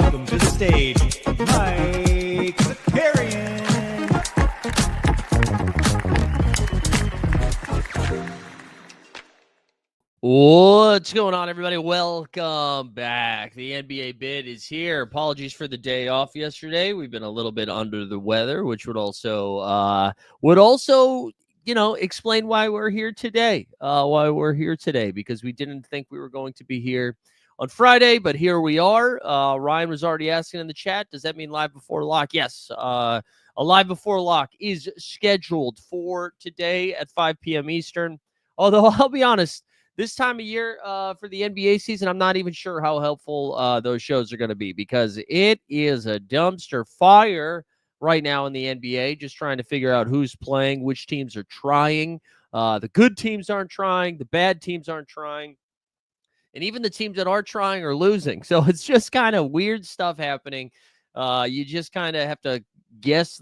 welcome to the stage, Mike Zakarian. What's going on, everybody? Welcome back. The NBA bid is here. Apologies for the day off yesterday. We've been a little bit under the weather, which would also explain why we're here today. Because we didn't think we were going to be here on Friday, but here we are. Ryan was already asking in the chat, does that mean live before lock? Yes. A live before lock is scheduled for today at 5 p.m. Eastern. Although I'll be honest, this time of year for the NBA season, I'm not even sure how helpful those shows are going to be, because it is a dumpster fire right now in the NBA, just trying to figure out who's playing, which teams are trying. The good teams aren't trying. The bad teams aren't trying. And even the teams that are trying are losing. So it's just kind of weird stuff happening. You just kind of have to guess,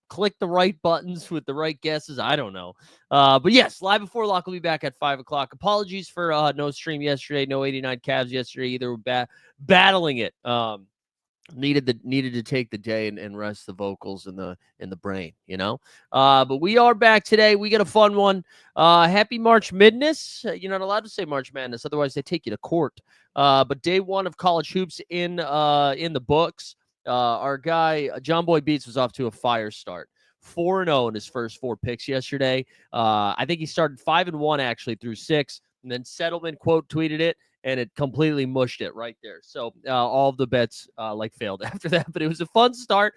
click the right buttons with the right guesses. I don't know. But yes, live before lock will be back at 5 o'clock. Apologies for no stream yesterday, no 89 Cavs yesterday either. We're battling it. Needed to take the day and rest the vocals and the brain, but we are back today. We got a fun one. Happy March Madness. You're not allowed to say March Madness, otherwise they take you to court. But day one of college hoops in the books. Our guy John Boy Beats was off to a fire start. 4-0 in his first 4 picks yesterday. I think he started 5-1 actually through 6, and then Settlement quote tweeted it, and it completely mushed it right there. So all of the bets failed after that, but it was a fun start.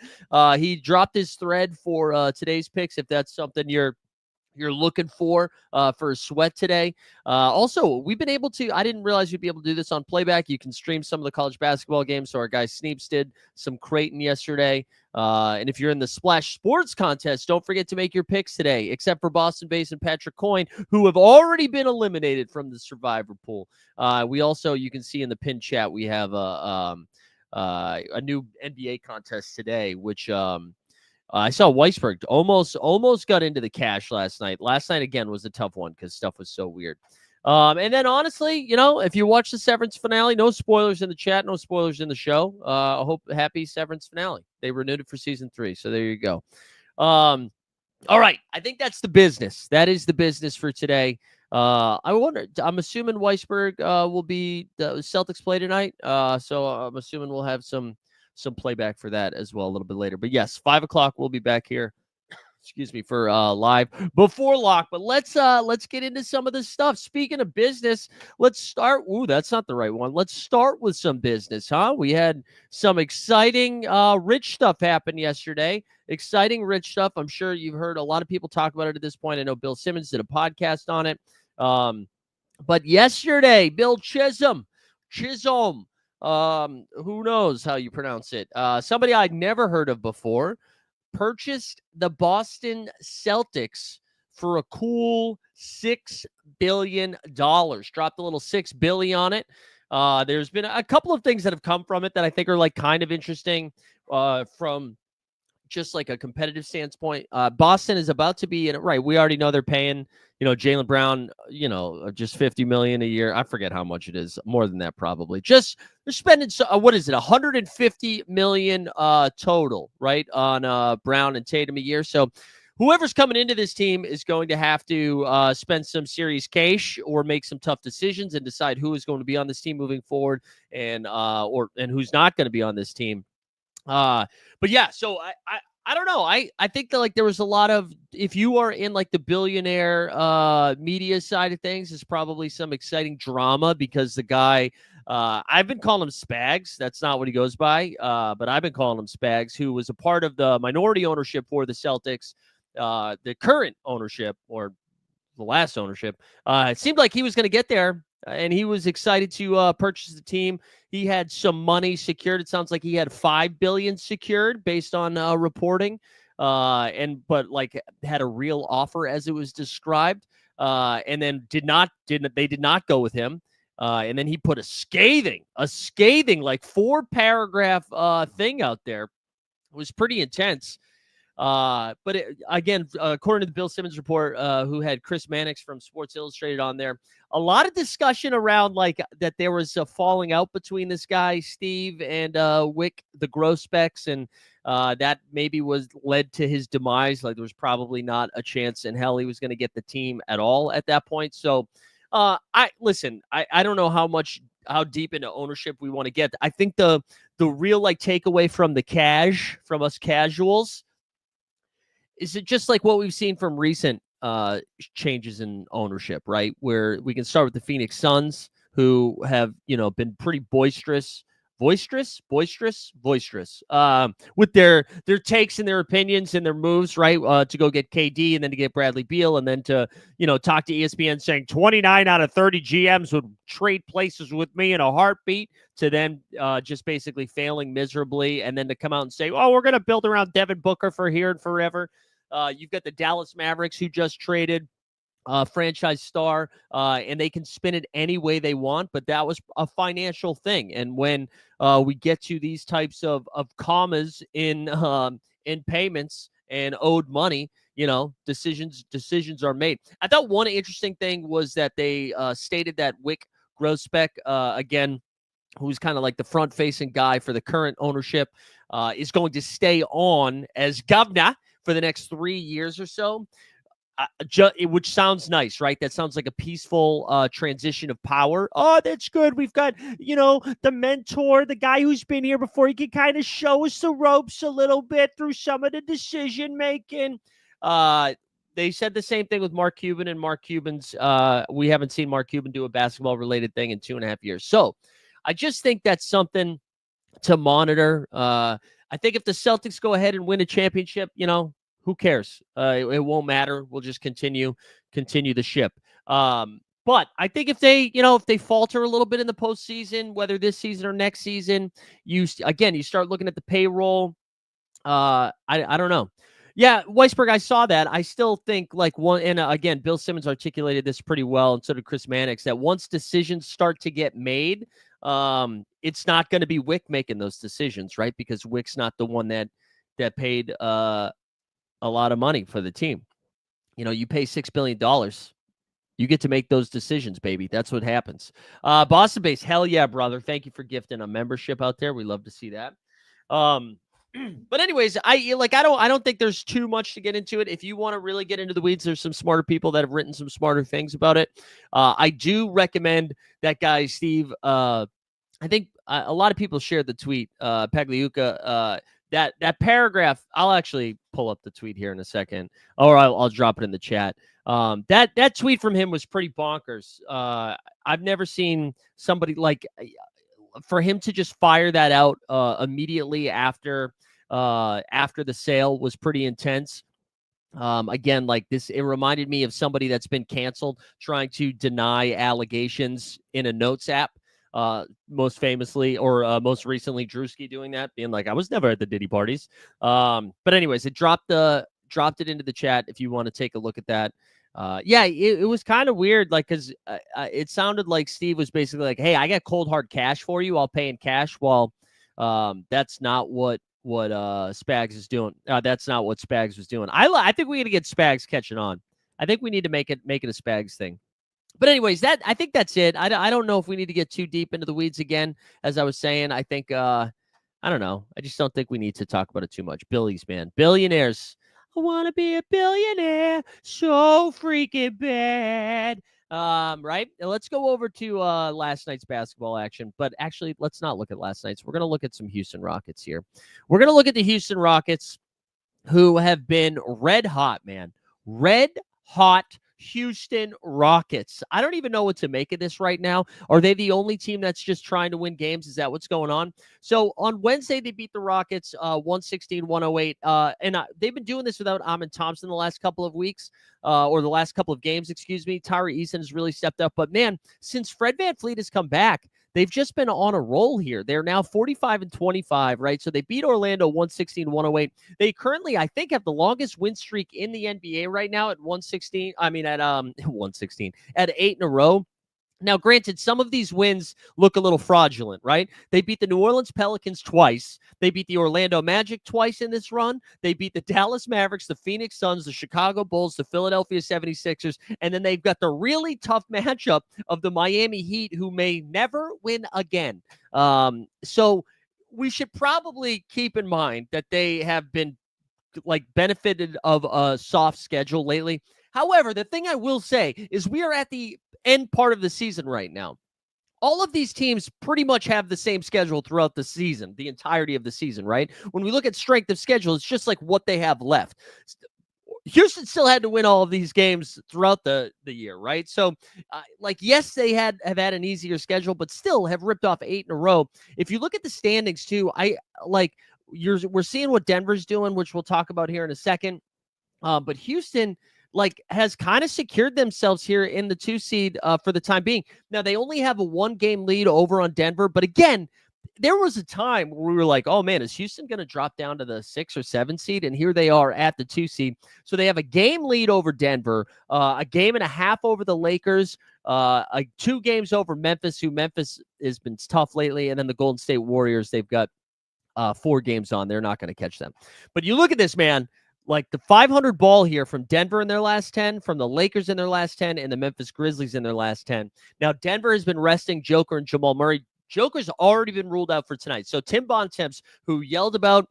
He dropped his thread for today's picks, if that's something you're looking for a sweat today. Also, we've been able to, I didn't realize you'd be able to do this on playback. You can stream some of the college basketball games. So our guy Sneeps did some Creighton yesterday. And if you're in the Splash Sports contest, don't forget to make your picks today, except for Boston Base and Patrick Coyne, who have already been eliminated from the Survivor pool. We also, you can see in the pin chat, we have a new NBA contest today, which I saw Weisberg almost got into the cash last night. Last night, again, was a tough one because stuff was so weird. And then, honestly, if you watch the Severance finale, no spoilers in the chat, no spoilers in the show. I hope happy Severance finale. They renewed it for season 3, so there you go. All right, I think that's the business. That is the business for today. I wonder, I'm assuming Weisberg will be the Celtics play tonight. So I'm assuming we'll have some playback for that as well a little bit later. But yes, 5 o'clock we'll be back here. Excuse me, for live before lock. But let's get into some of this stuff. Speaking of business, let's start. Ooh, that's not the right one. Let's start with some business, huh? We had some exciting rich stuff happen yesterday. Exciting rich stuff. I'm sure you've heard a lot of people talk about it at this point. I know Bill Simmons did a podcast on it. But yesterday, Bill Chisholm, who knows how you pronounce it? Somebody I'd never heard of before, purchased the Boston Celtics for a cool $6 billion. Dropped a little $6 billion on it. There's been a couple of things that have come from it that I think are kind of interesting from just a competitive standpoint. Boston is about to be in it, right? We already know they're paying, Jaylen Brown, just $50 million a year. I forget how much it is. More than that, probably. Just they're spending what is it? $150 million total, right, on Brown and Tatum a year. So whoever's coming into this team is going to have to spend some serious cash or make some tough decisions and decide who is going to be on this team moving forward and who's not going to be on this team. But yeah, so I don't know. I think that there was a lot of, if you are in the billionaire media side of things, is probably some exciting drama because the guy, I've been calling him Spags. That's not what he goes by. But I've been calling him Spags, who was a part of the minority ownership for the Celtics, the current ownership or the last ownership. It seemed like he was going to get there. And he was excited to purchase the team. He had some money secured. It sounds like he had $5 billion secured based on reporting, but had a real offer as it was described. And then did not go with him. And then he put a scathing 4-paragraph thing out there. It was pretty intense. Again, according to the Bill Simmons report, who had Chris Mannix from Sports Illustrated on there, a lot of discussion around like that there was a falling out between this guy, Steve, and Wick, the Grosbecks, and that maybe was led to his demise. Like there was probably not a chance in hell he was going to get the team at all at that point. So I don't know how deep into ownership we want to get. I think the real like takeaway from from us casuals, is it just like what we've seen from recent changes in ownership, right? Where we can start with the Phoenix Suns, who have, been pretty boisterous with their takes and their opinions and their moves, right? To go get KD and then to get Bradley Beal and then to, talk to ESPN saying 29 out of 30 GMs would trade places with me in a heartbeat, to then just basically failing miserably, and then to come out and say, oh, we're going to build around Devin Booker for here and forever. You've got the Dallas Mavericks, who just traded franchise star, and they can spin it any way they want, but that was a financial thing. And when we get to these types of commas in payments and owed money, decisions are made. I thought one interesting thing was that they stated that Wick Grosbeck, again, who's kind of like the front-facing guy for the current ownership, is going to stay on as governor for the next 3 years or so, which sounds nice, right? That sounds like a peaceful transition of power. Oh, that's good. We've got, the mentor, the guy who's been here before. He can kind of show us the ropes a little bit through some of the decision-making. They said the same thing with Mark Cuban, and Mark Cuban's, we haven't seen Mark Cuban do a basketball-related thing in 2.5 years. So I just think that's something to monitor. I think if the Celtics go ahead and win a championship, who cares? It won't matter. We'll just continue the ship. But I think if they falter a little bit in the postseason, whether this season or next season, you start looking at the payroll. I don't know. Yeah, Weisberg, I saw that. I still think again, Bill Simmons articulated this pretty well, and so did Chris Mannix, that once decisions start to get made, it's not going to be Wick making those decisions, right? Because Wick's not the one that paid a lot of money for the team. You pay $6 billion. You get to make those decisions, baby. That's what happens. Boston Base, hell yeah, brother. Thank you for gifting a membership out there. We love to see that. But anyways, I don't think there's too much to get into it. If you want to really get into the weeds, there's some smarter people that have written some smarter things about it. I do recommend that guy, Steve. I think a lot of people shared the tweet, Pagliuca, that paragraph. I'll actually pull up the tweet here in a second, or I'll drop it in the chat. That tweet from him was pretty bonkers. I've never seen somebody for him to just fire that out immediately after the sale was pretty intense. Again, like this, it reminded me of somebody that's been canceled trying to deny allegations in a notes app. Most famously, or most recently, Drewski doing that, being like, I was never at the Diddy parties. But anyways, it dropped it into the chat if you want to take a look at that. It was kind of weird, like, because it sounded like Steve was basically like, hey, I got cold hard cash for you, I'll pay in cash. Well, that's not what Spags is doing. That's not what Spags was doing. I think we got to get Spags catching on. I think we need to make it a Spags thing. But anyways, I think that's it. I don't know if we need to get too deep into the weeds again. As I was saying, I think I don't know. I just don't think we need to talk about it too much. Billies, man, billionaires. I want to be a billionaire so freaking bad. Right? Let's go over to last night's basketball action. But actually, let's not look at last night's. We're going to look at some Houston Rockets here. We're going to look at the Houston Rockets, who have been red hot, man. Red hot Houston Rockets. I don't even know what to make of this right now. Are they the only team that's just trying to win games? Is that what's going on? So on Wednesday, they beat the Rockets 116-108. And they've been doing this without Amin Thompson the last couple of weeks, or the last couple of games, excuse me. Tyree Eason has really stepped up. But man, since Fred VanVleet has come back, they've just been on a roll here. They're now 45-25, right? So they beat Orlando 116-108. They currently, I think, have the longest win streak in the NBA right now at 116. I mean, at 116, at 8 in a row. Now, granted, some of these wins look a little fraudulent, right? They beat the New Orleans Pelicans twice. They beat the Orlando Magic twice in this run. They beat the Dallas Mavericks, the Phoenix Suns, the Chicago Bulls, the Philadelphia 76ers, and then they've got the really tough matchup of the Miami Heat, who may never win again. So we should probably keep in mind that they have been like benefited of a soft schedule lately. However, the thing I will say is we are at the end part of the season right now. All of these teams pretty much have the same schedule throughout the season, the entirety of the season, right? When we look at strength of schedule, it's just like what they have left. Houston still had to win all of these games throughout the year, right? So, like, yes, they have had an easier schedule, but still have ripped off 8 in a row. If you look at the standings too, we're seeing what Denver's doing, which we'll talk about here in a second. But Houston, like, has kind of secured themselves here in the 2 seed for the time being. Now, they only have a 1-game lead over on Denver, but again, there was a time where we were like, oh man, is Houston going to drop down to the 6 or 7 seed? And here they are at the 2 seed. So they have a game lead over Denver, a game and a half over the Lakers, 2 games over Memphis, who Memphis has been tough lately. And then the Golden State Warriors, they've got 4 games on. They're not going to catch them. But you look at this, man, like the 500 ball here from Denver in their last 10, from the Lakers in their last 10, and the Memphis Grizzlies in their last 10. Now, Denver has been resting Joker and Jamal Murray. Joker's already been ruled out for tonight. So Tim Bontemps, who yelled about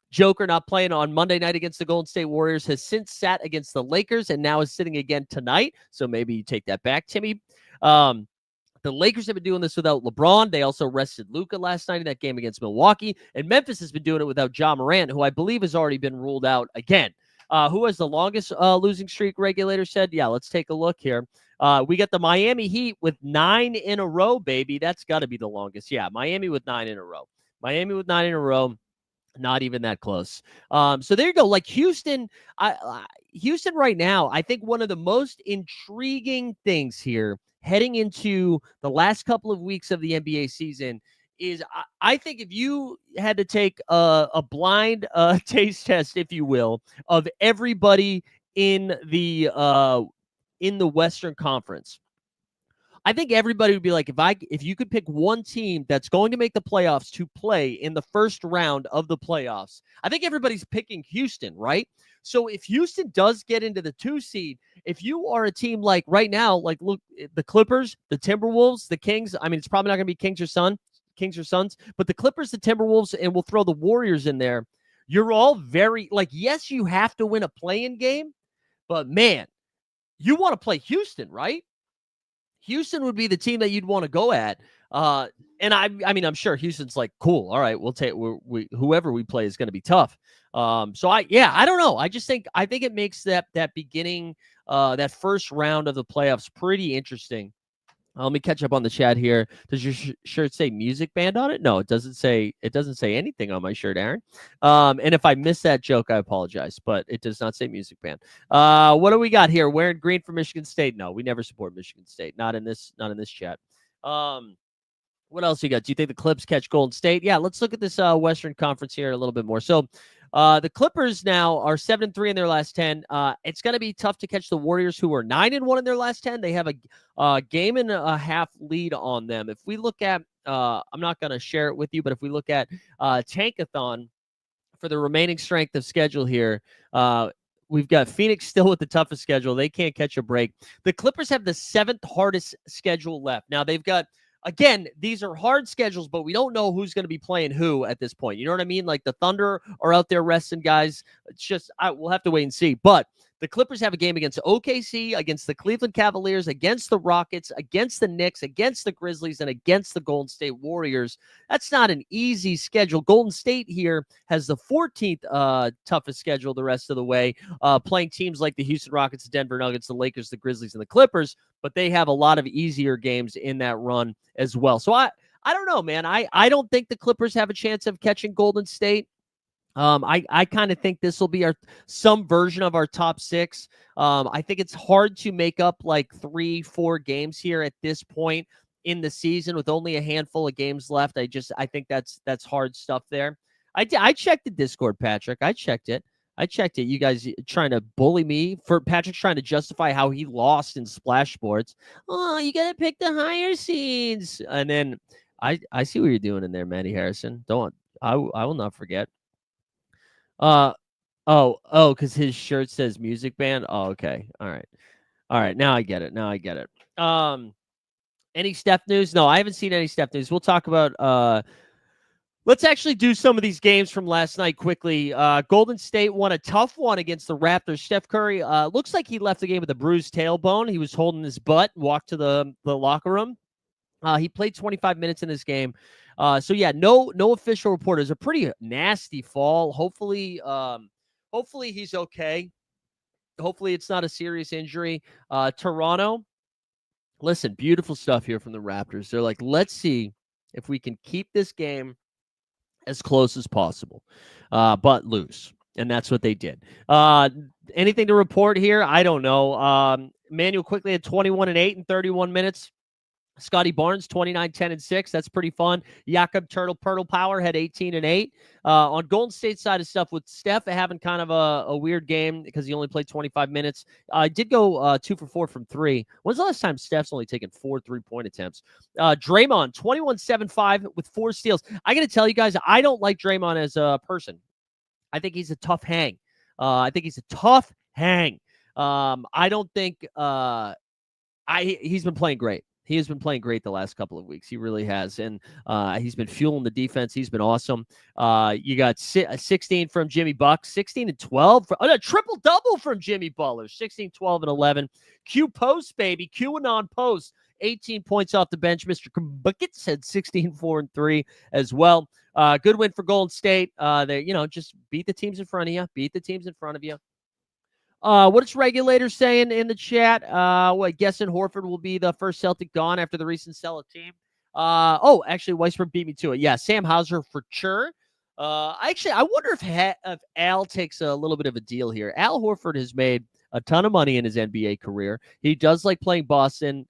Joker not playing on Monday night against the Golden State Warriors, has since sat against the Lakers and now is sitting again tonight. So maybe you take that back, Timmy. The Lakers have been doing this without LeBron. They also rested Luka last night in that game against Milwaukee. And Memphis has been doing it without Ja Morant, who I believe has already been ruled out again. Who has the longest losing streak, regulator said? Yeah, let's take a look here. We got the Miami Heat with 9 in a row, baby. That's got to be the longest. Yeah, Miami with 9 in a row. Miami with 9 in a row. Not even that close. So there you go. Like Houston, Houston right now, I think one of the most intriguing things here heading into the last couple of weeks of the NBA season is I think if you had to take a blind taste test, if you will, of everybody in the Western Conference, I think everybody would be like, if you could pick one team that's going to make the playoffs to play in the first round of the playoffs, I think everybody's picking Houston, right? So if Houston does get into the 2 seed, if you are a team like right now, like look, the Clippers, the Timberwolves, the Kings, I mean, it's probably not going to be Kings or Suns, but the Clippers, the Timberwolves, and we'll throw the Warriors in there. You're all very like, yes, you have to win a play-in game, but man, you want to play Houston, right? Houston would be the team that you'd want to go at. And I mean, I'm sure Houston's like, cool. All right, we'll take whoever we play is going to be tough. So I don't know. I think it makes that beginning, that first round of the playoffs pretty interesting. Let me catch up on the chat here. Does your shirt say music band on it? No, it doesn't say. It doesn't say anything on my shirt, Aaron. And if I missed that joke, I apologize, but it does not say music band. What do we got here? Wearing green for Michigan State? No, we never support Michigan State. Not in this chat. What else you got? Do you think the Clips catch Golden State? Yeah, let's look at this Western Conference here a little bit more. So the Clippers now are 7-3 in their last 10. It's going to be tough to catch the Warriors, who are 9-1 in their last 10. They have a game and a half lead on them. If we look at, I'm not going to share it with you, but if we look at Tankathon for the remaining strength of schedule here, we've got Phoenix still with the toughest schedule. They can't catch a break. The Clippers have the 7th hardest schedule left. Now they've got, again, these are hard schedules, but we don't know who's going to be playing who at this point. You know what I mean? Like the Thunder are out there resting guys. It's just, we'll have to wait and see. But the Clippers have a game against OKC, against the Cleveland Cavaliers, against the Rockets, against the Knicks, against the Grizzlies, and against the Golden State Warriors. That's not an easy schedule. Golden State here has the 14th toughest schedule the rest of the way, playing teams like the Houston Rockets, the Denver Nuggets, the Lakers, the Grizzlies, and the Clippers. But they have a lot of easier games in that run as well. So I don't know, man. I don't think the Clippers have a chance of catching Golden State. I kind of think this will be some version of our top 6. I think it's hard to make up like 3-4 games here at this point in the season with only a handful of games left. I think that's hard stuff there. I checked the Discord, Patrick. I checked it. I checked it. You guys trying to bully me for Patrick's trying to justify how he lost in Splash Sports. Oh, you got to pick the higher seeds. And then I see what you're doing in there, Manny Harrison. Don't I will not forget. Uh because his shirt says music band. Oh, okay. All right. Now I get it. Any Steph news? No, I haven't seen any Steph news. We'll talk about let's actually do some of these games from last night quickly. Golden State won a tough one against the Raptors. Steph Curry looks like he left the game with a bruised tailbone. He was holding his butt, walked to the locker room. He played 25 minutes in this game. So yeah, no official report. It was a pretty nasty fall. Hopefully he's okay. Hopefully it's not a serious injury. Toronto, listen, beautiful stuff here from the Raptors. They're like, let's see if we can keep this game as close as possible, but lose. And that's what they did. Anything to report here? I don't know. Manuel quickly had 21 and 8 in 31 minutes. Scotty Barnes, 29, 10, and 6. That's pretty fun. Jakob Turtle Power had 18 and 8. On Golden State side of stuff, with Steph having kind of a weird game because he only played 25 minutes. Did go 2 for 4 from 3. When's the last time Steph's only taken 4 3-point attempts? Draymond, 21, 7, 5 with 4 steals. I got to tell you guys, I don't like Draymond as a person. I think he's a tough hang. I don't think he's been playing great. He has been playing great the last couple of weeks. He really has. And he's been fueling the defense. He's been awesome. You got 16 from Jimmy Buck, 16 and 12. A triple-double from Jimmy Butler, 16, 12, and 11. Q post, baby. QAnon post. 18 points off the bench. Mr. Buckets had 16, 4, and 3 as well. Good win for Golden State. They, just beat the teams in front of you. What is regulators saying in the chat? Guessing Horford will be the first Celtic gone after the recent sell of team. Actually, Weisberg beat me to it. Yeah, Sam Hauser for sure. I wonder if Al takes a little bit of a deal here. Al Horford has made a ton of money in his NBA career. He does like playing Boston.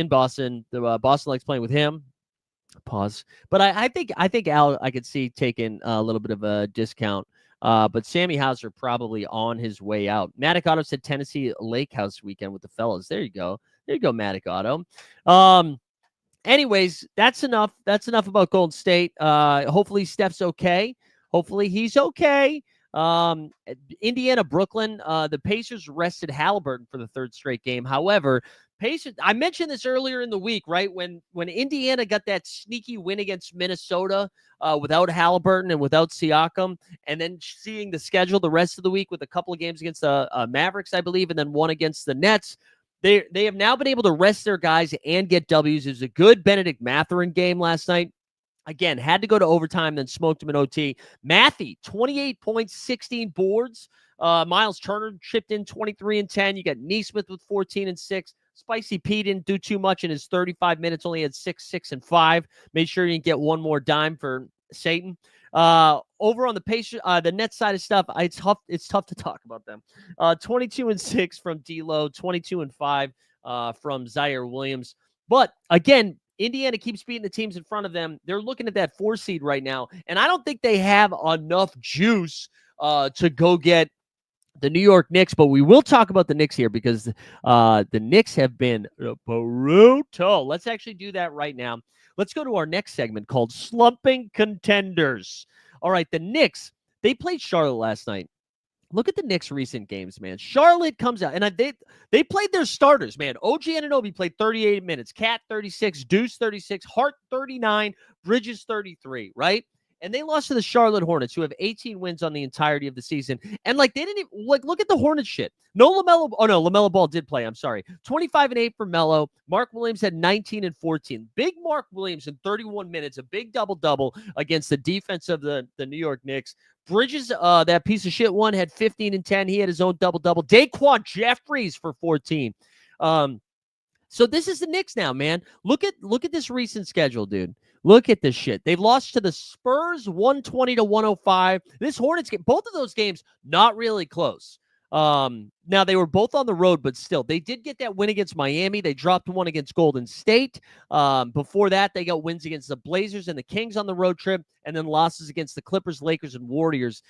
Boston likes playing with him. Pause. But I think Al, I could see taking a little bit of a discount. But Sammy Hauser probably on his way out. Matic Otto said Tennessee Lake House weekend with the fellas. There you go, Matic Otto. Anyways, that's enough. That's enough about Golden State. Hopefully Steph's okay. Hopefully he's okay. Indiana, Brooklyn. The Pacers rested Halliburton for the 3rd straight game. However, Pacers, I mentioned this earlier in the week, right? When Indiana got that sneaky win against Minnesota without Halliburton and without Siakam, and then seeing the schedule the rest of the week with a couple of games against the Mavericks, I believe, and then one against the Nets, they have now been able to rest their guys and get W's. It was a good Benedict Mathurin game last night. Again, had to go to overtime, then smoked him in OT. Matthew, 28 points, 16 boards. Miles Turner chipped in 23 and 10. You got Neesmith with 14 and 6. Spicy P didn't do too much in his 35 minutes, only had 6, 6, and 5. Made sure he didn't get one more dime for Satan. Over on the Pacers, the Nets side of stuff, it's tough to talk about them. 22 and 6 from D'Lo, 22 and 5 from Zaire Williams. But again, Indiana keeps beating the teams in front of them. They're looking at that 4 seed right now, and I don't think they have enough juice to go get the New York Knicks, but we will talk about the Knicks here because the Knicks have been brutal. Let's actually do that right now. Let's go to our next segment called Slumping Contenders. All right, the Knicks, they played Charlotte last night. Look at the Knicks' recent games, man. Charlotte comes out, and they played their starters, man. OG Anunoby played 38 minutes, Cat 36, Deuce 36, Hart 39, Bridges 33, right? And they lost to the Charlotte Hornets, who have 18 wins on the entirety of the season. And they didn't even look at the Hornets shit. No LaMelo. Oh no, LaMelo Ball did play. I'm sorry. 25 and 8 for Melo. Mark Williams had 19 and 14. Big Mark Williams in 31 minutes, a big double against the defense of the New York Knicks. Bridges, that piece of shit one, had 15 and 10. He had his own double. Daquan Jeffries for 14. So this is the Knicks now, man. Look at this recent schedule, dude. Look at this shit. They've lost to the Spurs 120-105. This Hornets game, both of those games, not really close. Now they were both on the road, but still, they did get that win against Miami. They dropped one against Golden State. Before that, they got wins against the Blazers and the Kings on the road trip, and then losses against the Clippers, Lakers, and Warriors.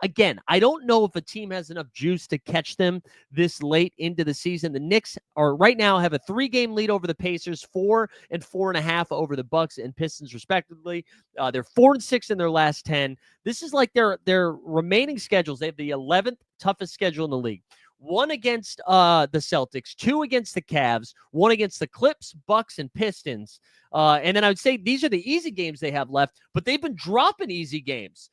Again, I don't know if a team has enough juice to catch them this late into the season. The Knicks are right now have a 3-game lead over the Pacers, 4 and 4.5 over the Bucks and Pistons, respectively. They're 4-6 in their last 10. This is like their remaining schedules. They have the 11th toughest schedule in the league. 1 against the Celtics, 2 against the Cavs, 1 against the Clips, Bucks, and Pistons. And then I would say these are the easy games they have left, but they've been dropping easy games.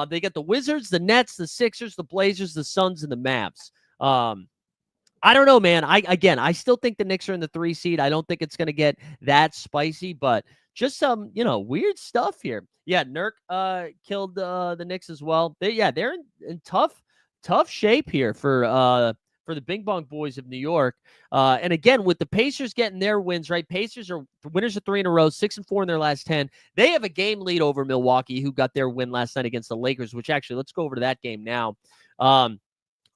They got the Wizards, the Nets, the Sixers, the Blazers, the Suns, and the Mavs. I don't know, man. I still think the Knicks are in the 3 seed. I don't think it's going to get that spicy, but just some, weird stuff here. Yeah, Nurk killed the Knicks as well. They're in tough shape here for the Bing Bong Boys of New York. And again, with the Pacers getting their wins, right? Pacers are winners of 3 in a row, 6 and 4 in their last 10. They have a game lead over Milwaukee, who got their win last night against the Lakers, which actually, let's go over to that game now.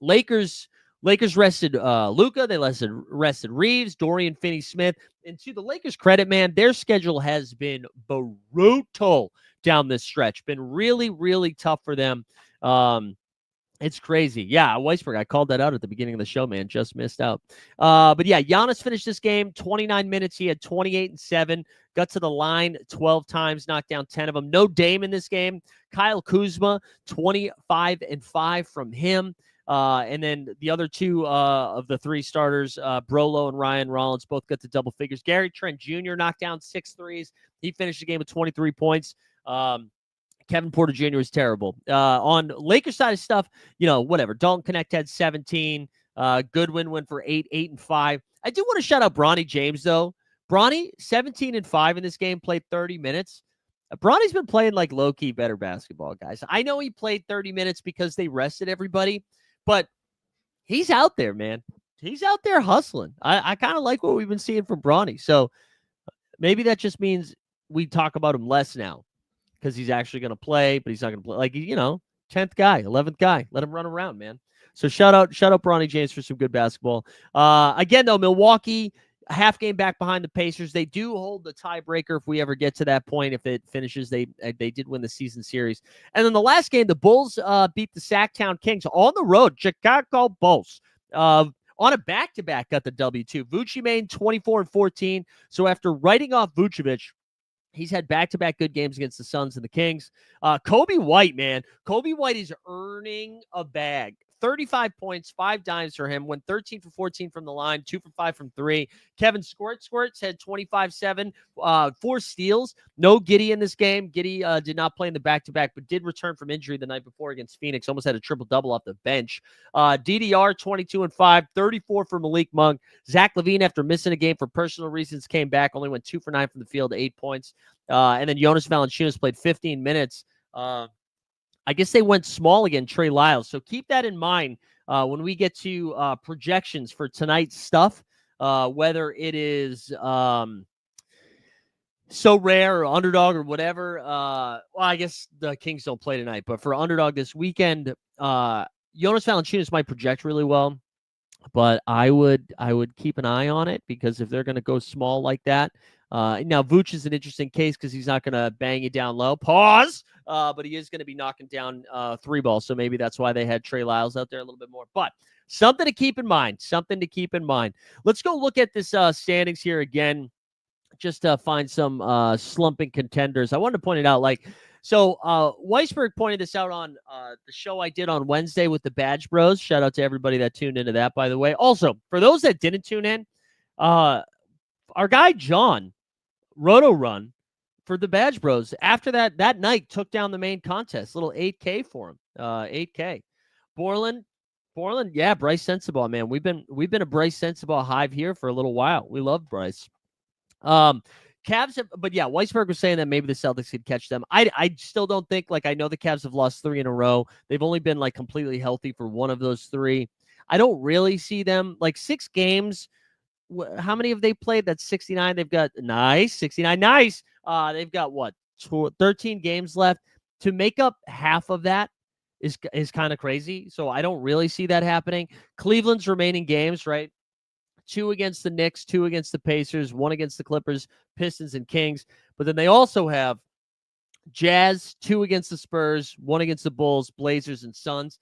Lakers rested Luka. They rested Reeves, Dorian Finney-Smith. And to the Lakers' credit, man, their schedule has been brutal down this stretch. Been really, really tough for them. It's crazy. Yeah, Weisberg, I called that out at the beginning of the show, man. Just missed out. But yeah, Giannis finished this game 29 minutes. He had 28 and 7. Got to the line 12 times, knocked down 10 of them. No Dame in this game. Kyle Kuzma, 25 and 5 from him. And then the other 2 of the 3 starters, Brolo and Ryan Rollins, both got to double figures. Gary Trent Jr. knocked down 6 threes. He finished the game with 23 points. Kevin Porter Jr. is terrible. On Lakers side of stuff, whatever. Dalton Connect had 17. Goodwin went for 8 and 5. I do want to shout out Bronny James, though. Bronny, 17 and 5 in this game, played 30 minutes. Bronny's been playing like low-key better basketball, guys. I know he played 30 minutes because they rested everybody, but he's out there, man. He's out there hustling. I kind of like what we've been seeing from Bronny. So maybe that just means we talk about him less now, because he's actually going to play, but he's not going to play. Like, 10th guy, 11th guy. Let him run around, man. So shout out Bronny James for some good basketball. Again, though, Milwaukee, a half game back behind the Pacers. They do hold the tiebreaker if we ever get to that point. If it finishes, they did win the season series. And then the last game, the Bulls beat the Sacktown Kings on the road. Chicago Bulls. On a back-to-back got the W2. Vucevic made 24 and 14. So after writing off Vucevic, he's had back-to-back good games against the Suns and the Kings. Kobe White, man. Kobe White is earning a bag. 35 points, 5 dimes for him. Went 13 for 14 from the line, 2 for 5 from 3. Kevin Squirts had 25-7, 4 steals. No Giddey in this game. Giddey did not play in the back-to-back, but did return from injury the night before against Phoenix. Almost had a triple-double off the bench. DDR, 22 and 5, 34 for Malik Monk. Zach LaVine, after missing a game for personal reasons, came back. Only went 2 for 9 from the field, 8 points. And then Jonas Valanciunas played 15 minutes. I guess they went small again, Trey Lyles. So keep that in mind when we get to projections for tonight's stuff, whether it is SORARE or Underdog or whatever. Well, I guess the Kings don't play tonight, but for Underdog this weekend, Jonas Valanciunas might project really well, but I would keep an eye on it, because if they're going to go small like that, now Vooch is an interesting case because he's not going to bang you down low. Pause. But he is going to be knocking down 3 balls. So maybe that's why they had Trey Lyles out there a little bit more. But something to keep in mind. Let's go look at this standings here again, just to find some slumping contenders. I wanted to point it out. Weisberg pointed this out on the show I did on Wednesday with the Badge Bros. Shout out to everybody that tuned into that, by the way. Also, for those that didn't tune in, our guy John Roto Run for the Badge Bros, after that night, took down the main contest. Little 8K for him. 8K. Borland, yeah, Bryce Sensabaugh, man. We've been a Bryce Sensabaugh hive here for a little while. We love Bryce. Cavs but yeah, Weisberg was saying that maybe the Celtics could catch them. I still don't think, I know the Cavs have lost 3 in a row. They've only been completely healthy for 1 of those 3. I don't really see them 6 games. How many have they played? That's 69. They've got 69. Nice. They've got 13 games left. To make up half of that is kind of crazy. So I don't really see that happening. Cleveland's remaining games, right? 2 against the Knicks, 2 against the Pacers, 1 against the Clippers, Pistons, and Kings. But then they also have Jazz, 2 against the Spurs, 1 against the Bulls, Blazers, and Suns.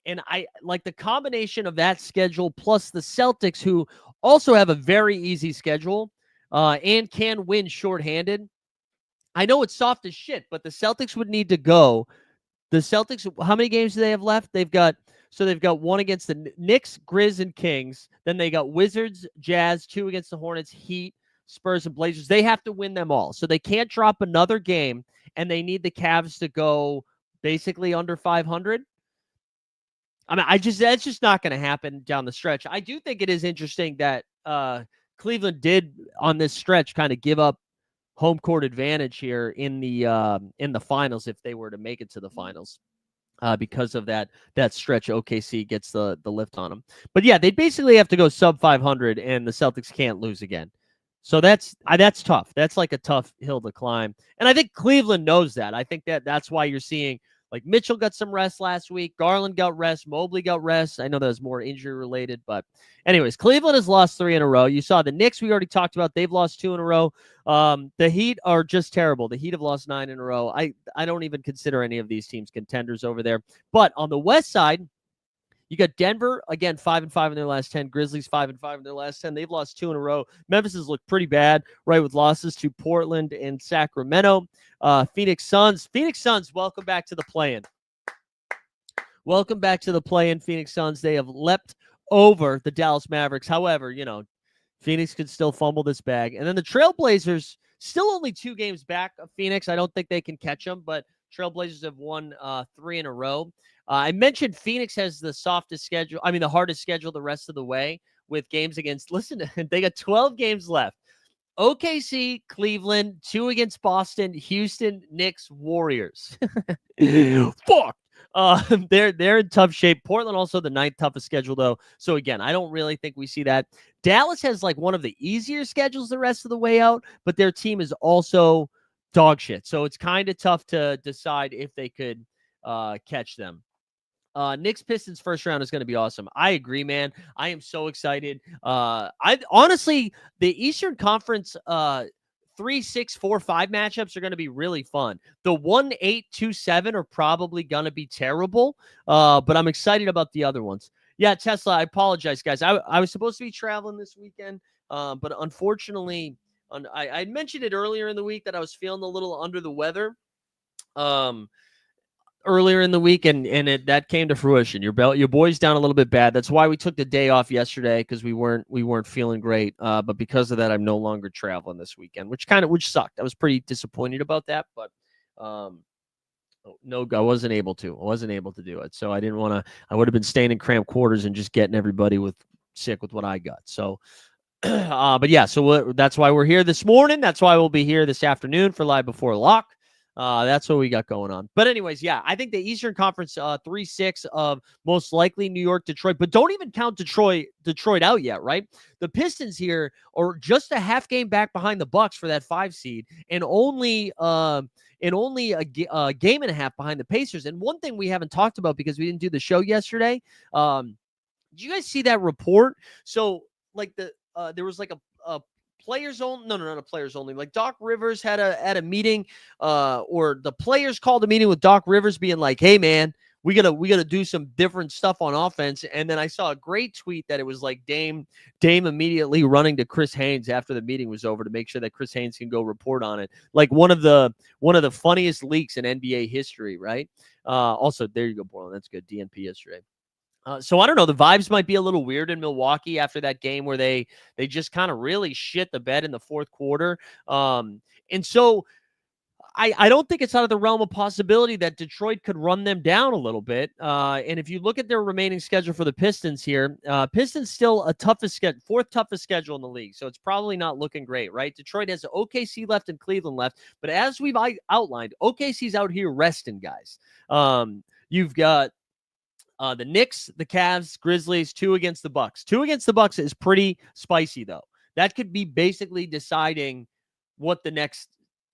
And I like the combination of that schedule plus the Celtics, who also have a very easy schedule and can win shorthanded. I know it's soft as shit, but the Celtics would need to go. The Celtics, how many games do they have left? They've got one against the Knicks, Grizz, and Kings. Then they got Wizards, Jazz, 2 against the Hornets, Heat, Spurs, and Blazers. They have to win them all. So they can't drop another game, and they need the Cavs to go basically under 500. I mean, that's just not going to happen down the stretch. I do think it is interesting that Cleveland did on this stretch kind of give up home court advantage here in the finals if they were to make it to the finals. Because of that stretch, OKC gets the lift on them. But yeah, they basically have to go sub 500, and the Celtics can't lose again. So that's tough. That's like a tough hill to climb, and I think Cleveland knows that. I think that's why you're seeing like Mitchell got some rest last week, Garland got rest, Mobley got rest. I know that was more injury related, but anyways, Cleveland has lost 3 in a row. You saw the Knicks we already talked about; they've lost 2 in a row. The Heat are just terrible. The Heat have lost 9 in a row. I don't even consider any of these teams contenders over there. But on the West side, you got Denver, again, 5-5 in their last 10. Grizzlies, 5-5 in their last 10. They've lost 2 in a row. Memphis has looked pretty bad, right, with losses to Portland and Sacramento. Phoenix Suns, welcome back to the play-in. Welcome back to the play-in, Phoenix Suns. They have leapt over the Dallas Mavericks. However, Phoenix could still fumble this bag. And then the Trailblazers, still only 2 games back of Phoenix. I don't think they can catch them, but Trailblazers have won 3 in a row. I mentioned Phoenix has the hardest schedule the rest of the way with games against, they got 12 games left. OKC, Cleveland, 2 against Boston, Houston, Knicks, Warriors. Fuck. They're in tough shape. Portland also the 9th toughest schedule, though. So again, I don't really think we see that. Dallas has like one of the easier schedules the rest of the way out, but their team is also dog shit. So it's kind of tough to decide if they could catch them. Knicks Pistons first round is going to be awesome. I agree, man. I am so excited. I honestly, the Eastern Conference 3, 6, 4, 5 matchups are going to be really fun. The 1, 8, 2, 7 are probably going to be terrible, but I'm excited about the other ones. Yeah, Tesla, I apologize, guys. I was supposed to be traveling this weekend, but unfortunately, I mentioned it earlier in the week that I was feeling a little under the weather. Earlier in the week, and that came to fruition. Your boy's down a little bit bad. That's why we took the day off yesterday, because we weren't feeling great. But because of that, I'm no longer traveling this weekend, which sucked. I was pretty disappointed about that, but no, I wasn't able to. I wasn't able to do it. So I didn't want to. I would have been staying in cramped quarters and just getting everybody sick with what I got. So. But yeah, so that's why we're here this morning. That's why we'll be here this afternoon for Live Before Lock. That's what we got going on. But anyways, yeah, I think the Eastern Conference 3-6 of most likely New York, Detroit, but don't even count Detroit out yet, right? The Pistons here are just a half game back behind the Bucks for that 5 seed, and only a game and a half behind the Pacers. And one thing we haven't talked about because we didn't do the show yesterday, did you guys see that report? So like there was like a players only, no, not a players only. Like Doc Rivers had a meeting, or the players called a meeting with Doc Rivers, being like, "Hey, man, we gotta do some different stuff on offense." And then I saw a great tweet that it was like Dame immediately running to Chris Haynes after the meeting was over to make sure that Chris Haynes can go report on it. Like one of the funniest leaks in NBA history, right? Also, there you go, Borland. That's good. DNP yesterday. So I don't know. The vibes might be a little weird in Milwaukee after that game where they just kind of really shit the bed in the fourth quarter. And so I don't think it's out of the realm of possibility that Detroit could run them down a little bit. And if you look at their remaining schedule for the Pistons here, Pistons still fourth toughest schedule in the league. So it's probably not looking great, right? Detroit has OKC left and Cleveland left. But as we've outlined, OKC's out here resting guys. You've got the Knicks, the Cavs, Grizzlies, 2 against the Bucks. 2 against the Bucks is pretty spicy, though. That could be basically deciding what the next,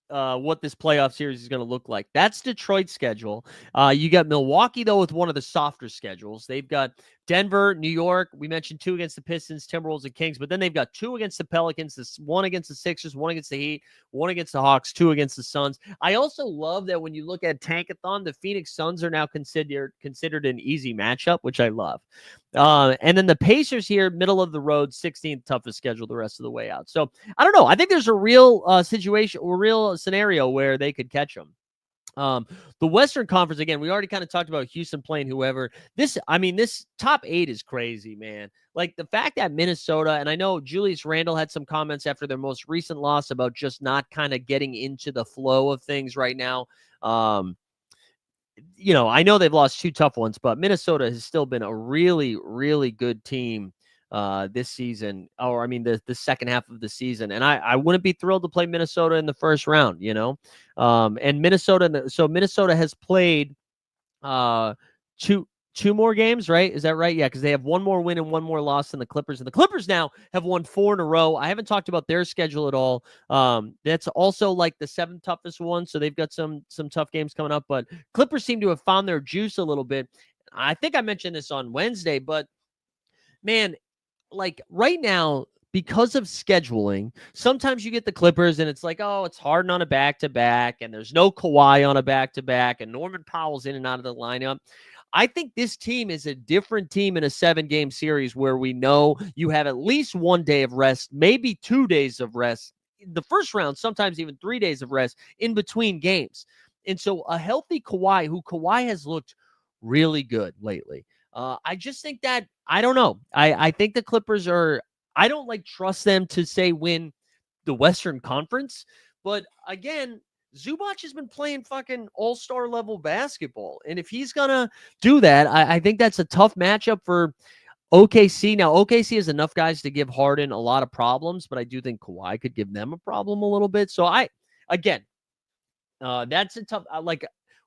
what this playoff series is going to look like. That's Detroit's schedule. You got Milwaukee, though, with one of the softer schedules. They've got Denver, New York, we mentioned 2 against the Pistons, Timberwolves, and Kings, but then they've got 2 against the Pelicans, 1 against the Sixers, 1 against the Heat, 1 against the Hawks, 2 against the Suns. I also love that when you look at Tankathon, the Phoenix Suns are now considered an easy matchup, which I love. And then the Pacers here, middle of the road, 16th toughest schedule the rest of the way out. So I don't know. I think there's a real situation or real scenario where they could catch them. The Western Conference, again, we already kind of talked about Houston playing whoever. This top 8 is crazy, man. Like the fact that Minnesota, and I know Julius Randle had some comments after their most recent loss about just not kind of getting into the flow of things right now. I know they've lost 2 tough ones, but Minnesota has still been a really, really good team this season, or the second half of the season. And I wouldn't be thrilled to play Minnesota in the first round, and Minnesota has played two more games, right? Is that right? Yeah, because they have 1 more win and 1 more loss than the Clippers. And the Clippers now have won 4 in a row. I haven't talked about their schedule at all. That's also like the 7th toughest one. So they've got some tough games coming up. But Clippers seem to have found their juice a little bit. I think I mentioned this on Wednesday, but man, like right now, because of scheduling, sometimes you get the Clippers and it's like, oh, it's Harden on a back-to-back and there's no Kawhi on a back-to-back and Norman Powell's in and out of the lineup. I think this team is a different team in a 7-game series where we know you have at least 1 day of rest, maybe 2 days of rest. The first round, sometimes even 3 days of rest in between games. And so a healthy Kawhi, who Kawhi has looked really good lately. I just think that, I don't know. I think the Clippers I don't trust them to say win the Western Conference. But again, Zubac has been playing fucking all-star level basketball. And if he's going to do that, I think that's a tough matchup for OKC. Now, OKC has enough guys to give Harden a lot of problems, but I do think Kawhi could give them a problem a little bit. So that's a tough,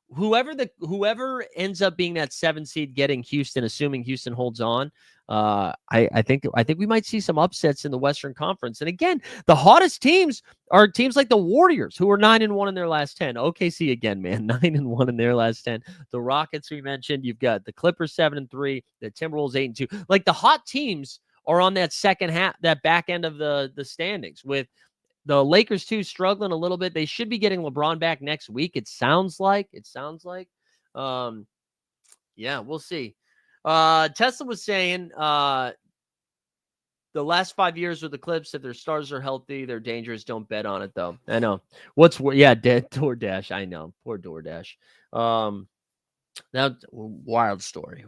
whoever ends up being that 7 seed getting Houston, assuming Houston holds on, I think we might see some upsets in the Western Conference. And again, the hottest teams are teams like the Warriors, who are 9-1 in their last 10. OKC again, man, 9-1 in their last 10. The Rockets we mentioned. You've got the Clippers 7-3, the Timberwolves 8-2. Like the hot teams are on that second half, that back end of the standings, with the Lakers too struggling a little bit. They should be getting LeBron back next week. It sounds like. Yeah, we'll see. Tesla was saying the last 5 years with the Clips, if their stars are healthy, they're dangerous. Don't bet on it though. I know. DoorDash. I know. Poor DoorDash. Now, wild story,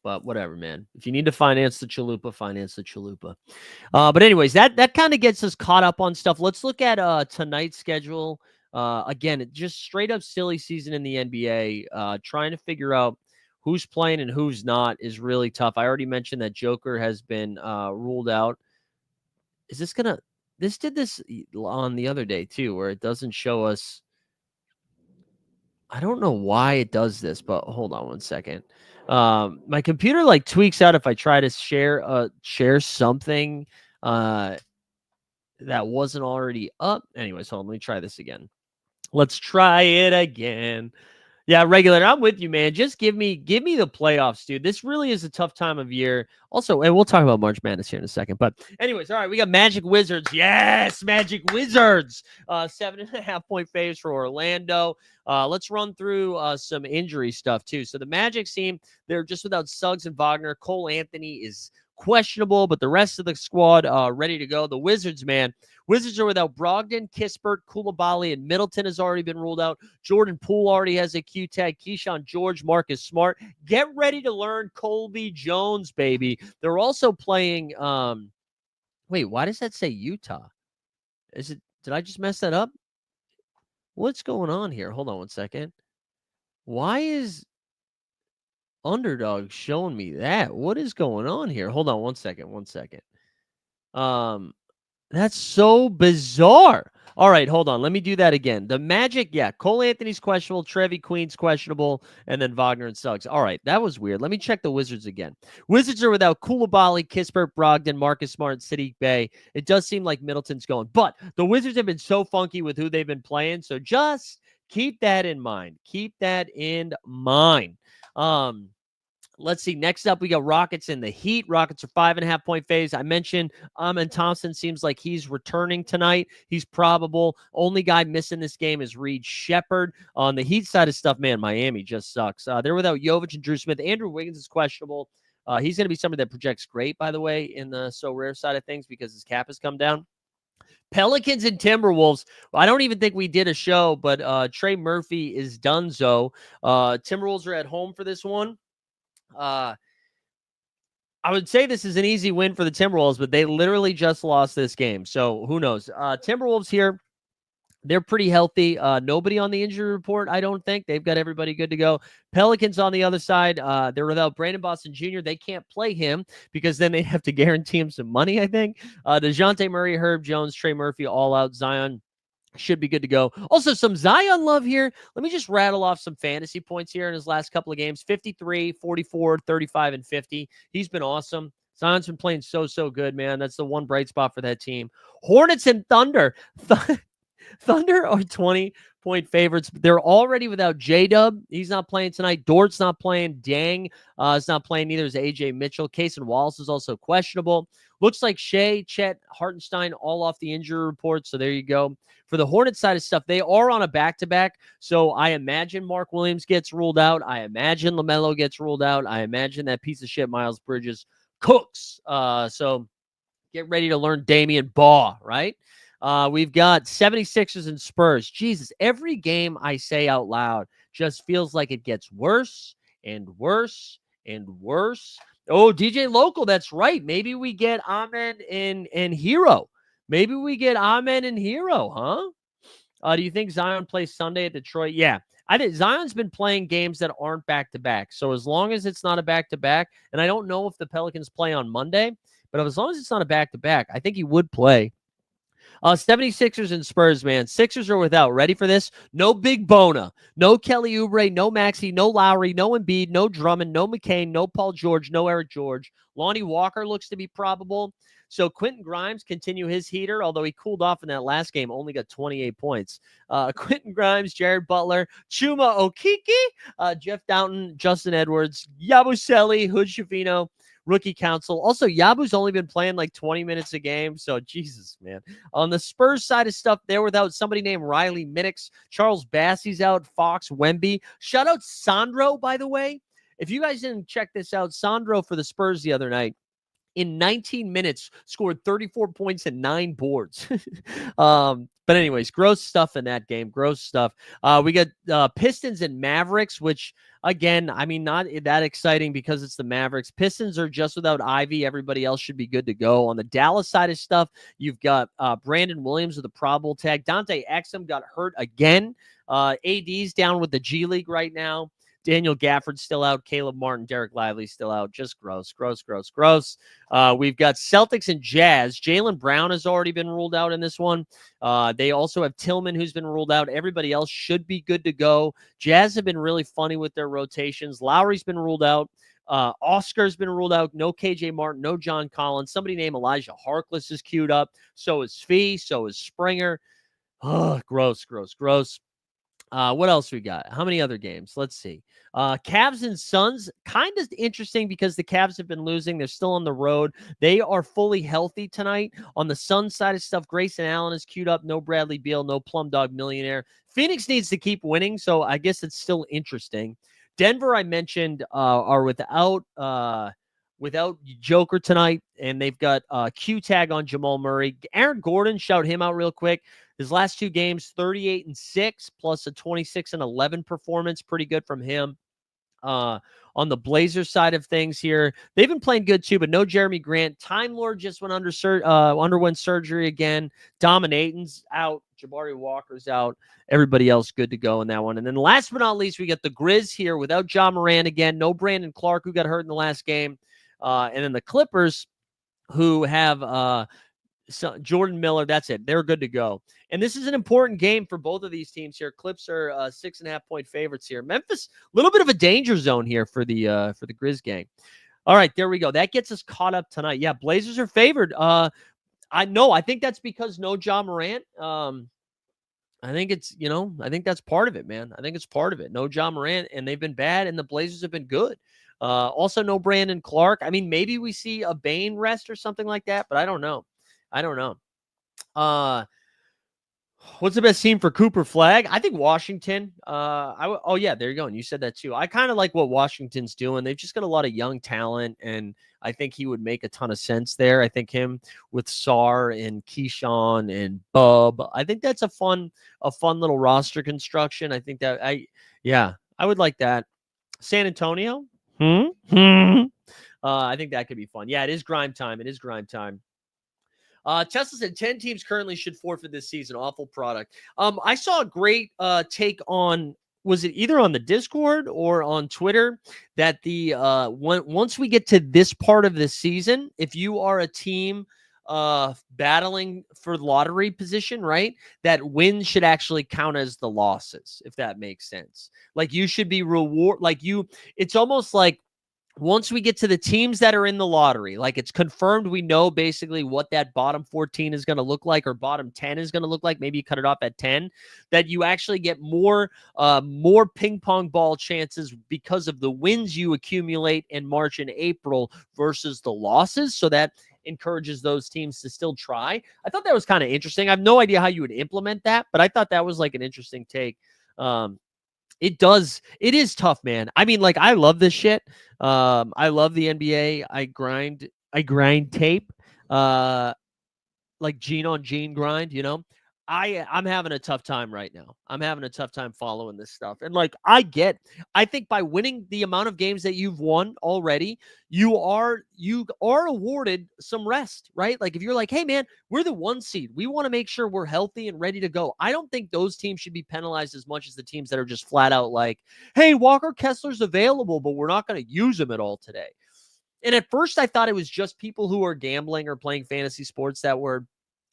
but whatever, man. If you need to finance the chalupa, finance the chalupa. But anyways, that kind of gets us caught up on stuff. Let's look at tonight's schedule. Again, just straight up silly season in the NBA. Trying to figure out who's playing and who's not is really tough. I already mentioned that Joker has been ruled out. Is this gonna? This did this on the other day too, where it doesn't show us. I don't know why it does this, but hold on one second. My computer tweaks out if I try to share something that wasn't already up. Anyways, hold on, let me try this again. Let's try it again. Yeah, regular. I'm with you, man. Just give me the playoffs, dude. This really is a tough time of year. Also, and we'll talk about March Madness here in a second. But anyways, all right, we got Magic Wizards. Yes, Magic Wizards. 7.5-point faves for Orlando. Let's run through some injury stuff too. So the Magic team, they're just without Suggs and Wagner. Cole Anthony is questionable, but the rest of the squad ready to go. The Wizards, man. Wizards are without Brogdon, Kispert, Koulibaly, and Middleton has already been ruled out. Jordan Poole already has a Q tag. Keyshawn George, Marcus Smart. Get ready to learn Colby Jones, baby. They're also playing. Wait, why does that say Utah? Did I just mess that up? What's going on here? Hold on one second. Why is Underdog showing me that? What is going on here? Hold on one second. That's so bizarre. All right, hold on. Let me do that again. The Magic, yeah, Cole Anthony's questionable, Trevi Queen's questionable, and then Wagner and Suggs. All right, that was weird. Let me check the Wizards again. Wizards are without Koulibaly, Kispert, Brogdon, Marcus Smart, Saddiq Bey. It does seem like Middleton's going, but the Wizards have been so funky with who they've been playing, so just keep that in mind. Let's see. Next up, we got Rockets and the Heat. Rockets are 5.5-point faves. I mentioned Amen Thompson seems like he's returning tonight. He's probable. Only guy missing this game is Reed Shepherd. On the Heat side of stuff, man, Miami just sucks. They're without Jovic and Drew Smith. Andrew Wiggins is questionable. He's going to be somebody that projects great, by the way, in the SORARE side of things because his cap has come down. Pelicans and Timberwolves. I don't even think we did a show, but Trey Murphy is donezo. Timberwolves are at home for this one. I would say this is an easy win for the Timberwolves, but they literally just lost this game. So who knows? Timberwolves here, they're pretty healthy. Nobody on the injury report, I don't think. They've got everybody good to go. Pelicans on the other side, they're without Brandon Boston Jr. They can't play him because then they have to guarantee him some money, I think. DeJounte Murray, Herb Jones, Trey Murphy, all out. Zion should be good to go. Also, some Zion love here. Let me just rattle off some fantasy points here in his last couple of games. 53, 44, 35, and 50. He's been awesome. Zion's been playing so good, man. That's the one bright spot for that team. Hornets and Thunder. Thunder are 20-point favorites. They're already without J-Dub. He's not playing tonight. Dort's not playing. Dang is not playing. Neither is A.J. Mitchell. Case and Wallace is also questionable. Looks like Shea, Chet, Hartenstein all off the injury report. So there you go. For the Hornets side of stuff, they are on a back-to-back. So I imagine Mark Williams gets ruled out. I imagine LaMelo gets ruled out. I imagine that piece of shit Miles Bridges cooks. So get ready to learn Damian Baugh, right? We've got 76ers and Spurs. Jesus, every game I say out loud just feels like it gets worse and worse and worse. Oh, DJ Local, that's right. Maybe we get Amen and Hero. Maybe we get Amen and Hero, huh? Do you think Zion plays Sunday at Detroit? Yeah. I think Zion's been playing games that aren't back-to-back. So as long as it's not a back-to-back, and I don't know if the Pelicans play on Monday, but as long as it's not a back-to-back, I think he would play. 76ers and Spurs, man. Sixers are without. Ready for this? No Big Bona. No Kelly Oubre. No Maxey. No Lowry. No Embiid. No Drummond. No McCain. No Paul George. No Eric George. Lonnie Walker looks to be probable. So Quentin Grimes continue his heater, although he cooled off in that last game, only got 28 points. Quentin Grimes, Jared Butler, Chuma Okeke, Jeff Downton, Justin Edwards, Yabusele, Hood Shavino, rookie council. Also, Yabu's only been playing like 20 minutes a game. So, Jesus, man. On the Spurs side of stuff, they're without somebody named Riley Minix. Charles Bassey's out. Fox, Wemby. Shout out Sandro, by the way. If you guys didn't check this out, Sandro for the Spurs the other night, in 19 minutes, scored 34 points and 9 boards. But anyways, gross stuff in that game. Gross stuff. We got Pistons and Mavericks, which, again, I mean, not that exciting because it's the Mavericks. Pistons are just without Ivy. Everybody else should be good to go. On the Dallas side of stuff, you've got Brandon Williams with a probable tag. Dante Exum got hurt again. AD's down with the G League right now. Daniel Gafford's still out. Caleb Martin, Derek Lively's still out. Just gross. We've got Celtics and Jazz. Jaylen Brown has already been ruled out in this one. They also have Tillman, who's been ruled out. Everybody else should be good to go. Jazz have been really funny with their rotations. Lowry's been ruled out. Oscar's been ruled out. No KJ Martin, no John Collins. Somebody named Elijah Harkless is queued up. So is Fee. So is Springer. Oh, gross. What else we got? How many other games? Let's see. Cavs and Suns, kind of interesting because the Cavs have been losing. They're still on the road. They are fully healthy tonight. On the Suns side of stuff, Grayson Allen is queued up. No Bradley Beal, no Plum Dog Millionaire. Phoenix needs to keep winning, so I guess it's still interesting. Denver, I mentioned, are without Joker tonight, and they've got Q tag on Jamal Murray. Aaron Gordon, shout him out real quick. His last 2 games, 38-6 plus a 26-11 performance. Pretty good from him. On the Blazers side of things here, they've been playing good too, but no Jeremy Grant. Time Lord just underwent surgery again. Dominating's out. Jabari Walker's out. Everybody else good to go in that one. And then last but not least, we got the Grizz here without Ja Morant again. No Brandon Clark, who got hurt in the last game. And then the Clippers, who have Jordan Miller. That's it. They're good to go. And this is an important game for both of these teams here. Clips are 6.5-point favorites here. Memphis, a little bit of a danger zone here for the Grizz gang. All right, there we go. That gets us caught up tonight. Yeah, Blazers are favored. I think that's because no Ja Morant. I think that's part of it, man. I think it's part of it. No Ja Morant, and they've been bad, and the Blazers have been good. Also, no Brandon Clark. I mean, maybe we see a Bane rest or something like that, but I don't know. I don't know. What's the best team for Cooper Flag? I think Washington. Oh yeah, there you go. And you said that too. I kind of like what Washington's doing. They've just got a lot of young talent, and I think he would make a ton of sense there. I think him with Sar and Keyshawn and Bub. I think that's a fun little roster construction. I think that I would like that. San Antonio. I think that could be fun. Yeah, it is grime time. It is grime time. Tesla said 10 teams currently should forfeit this season. Awful product. I saw a great take on, was it either on the Discord or on Twitter, that the once we get to this part of the season, if you are a team battling for lottery position, right, that wins should actually count as the losses, if that makes sense. Like you should be it's almost like once we get to the teams that are in the lottery, like it's confirmed, we know basically what that bottom 14 is going to look like, or bottom 10 is going to look like. Maybe you cut it off at 10, that you actually get more ping pong ball chances because of the wins you accumulate in March and April versus the losses. So that encourages those teams to still try. I thought that was kind of interesting. I have no idea how you would implement that, but I thought that was like an interesting take. It is tough, man. I mean, like, I love this shit. I love the NBA. I grind tape. Like gene on gene grind, you know. I'm having a tough time right now. I'm having a tough time following this stuff. And like I think by winning the amount of games that you've won already, you are awarded some rest, right? Like if you're like, hey man, we're the 1 seed. We want to make sure we're healthy and ready to go. I don't think those teams should be penalized as much as the teams that are just flat out like, hey, Walker Kessler's available, but we're not going to use him at all today. And at first I thought it was just people who are gambling or playing fantasy sports that were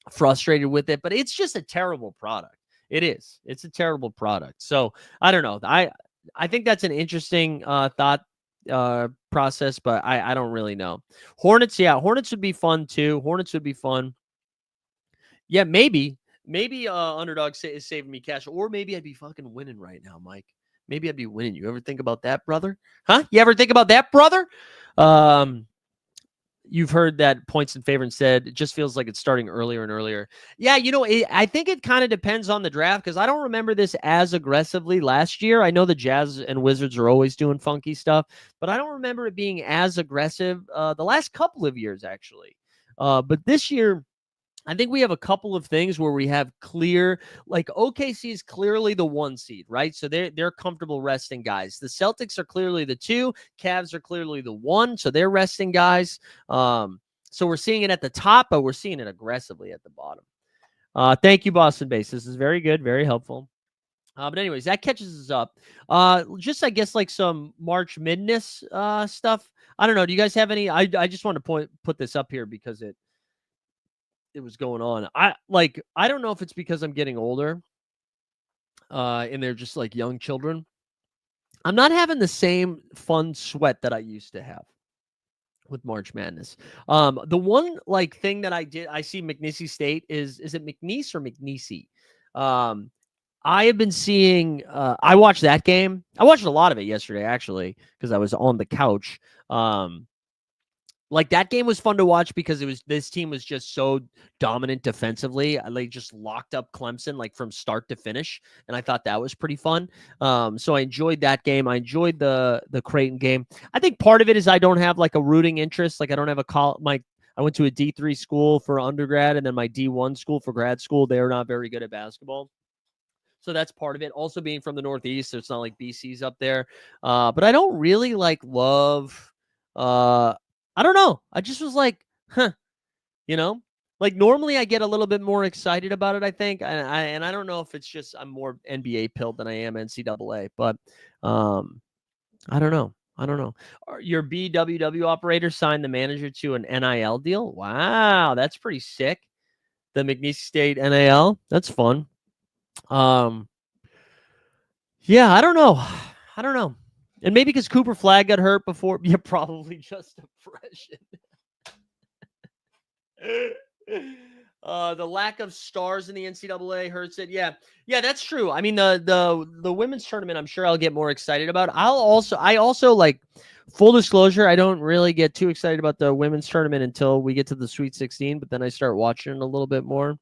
frustrated with it, but it's just a terrible product. It is. It's a terrible product. So I don't know. I think that's an interesting thought process, but I don't really know. Hornets would be fun too. Hornets would be fun. Yeah, maybe underdog is saving me cash, or maybe I'd be fucking winning right now, Mike. Maybe I'd be winning. You ever think about that, brother? Huh? You ever think about that, brother? You've heard that points in favor instead. It just feels like it's starting earlier and earlier. Yeah, I think it kind of depends on the draft, because I don't remember this as aggressively last year. I know the Jazz and Wizards are always doing funky stuff, but I don't remember it being as aggressive the last couple of years, actually. But this year, I think we have a couple of things where we have clear, like OKC is clearly the 1 seed, right? So they're comfortable resting guys. The Celtics are clearly the 2. Cavs are clearly the 1, so they're resting guys. So we're seeing it at the top, but we're seeing it aggressively at the bottom. Thank you, Boston Base. This is very good, very helpful. But anyways, that catches us up. Just I guess like some March Madness stuff. I don't know. Do you guys have any? I just want to put this up here because it was going on. I don't know if it's because I'm getting older, and they're just like young children. I'm not having the same fun sweat that I used to have with March Madness. The one like thing that I see McNeese State is it McNeese or McNeese? I have been seeing, I watched that game. I watched a lot of it yesterday, actually, because I was on the couch. Like that game was fun to watch because this team was just so dominant defensively. They just locked up Clemson like from start to finish, and I thought that was pretty fun. So I enjoyed that game. I enjoyed the Creighton game. I think part of it is I don't have like a rooting interest. Like I don't have I went to a D3 school for undergrad, and then my D1 school for grad school. They're not very good at basketball. So that's part of it. Also being from the Northeast, so it's not like BC's up there. But I don't really love I don't know. I just was like, like normally I get a little bit more excited about it, I think. And I don't know if it's just I'm more NBA pilled than I am NCAA, but I don't know. Your BWW operator signed the manager to an NIL deal. Wow, that's pretty sick. The McNeese State NIL. That's fun. Yeah, I don't know. And maybe because Cooper Flag got hurt before. Yeah, probably just depression. The lack of stars in the NCAA hurts it. Yeah, that's true. I mean, the women's tournament, I'm sure I'll get more excited about. I also like Full disclosure, I don't really get too excited about the women's tournament until we get to the Sweet 16, but then I start watching it a little bit more.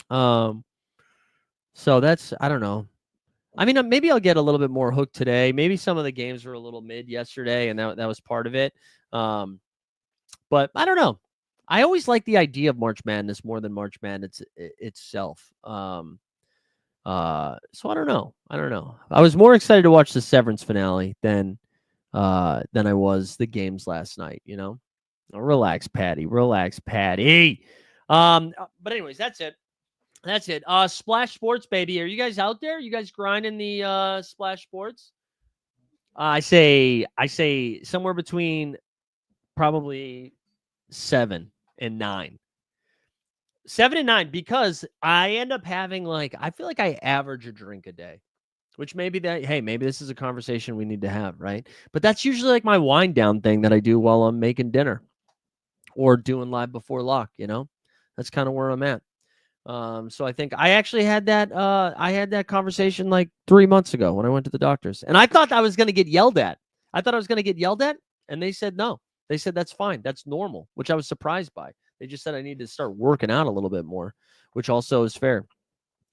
So that's, I don't know. I mean, maybe I'll get a little bit more hooked today. Maybe some of the games were a little mid yesterday, and that was part of it. But I don't know. I always like the idea of March Madness more than March Madness itself. So I don't know. I was more excited to watch the Severance finale than I was the games last night. Relax, Patty. Relax, Patty. But anyways, that's it. That's it. Splash Sports, baby. Are you guys out there? You guys grinding the Splash Sports? I say somewhere between probably 7 and 9. 7 and 9, because I end up having, like, I feel like I average a drink a day, which maybe this is a conversation we need to have, right? But that's usually like my wind down thing that I do while I'm making dinner or doing live before lock, That's kind of where I'm at. So I think I actually had that conversation like 3 months ago when I went to the doctors, and I thought I was going to get yelled at. And they said no. They said that's fine, that's normal, which I was surprised by. They just said I need to start working out a little bit more, which also is fair.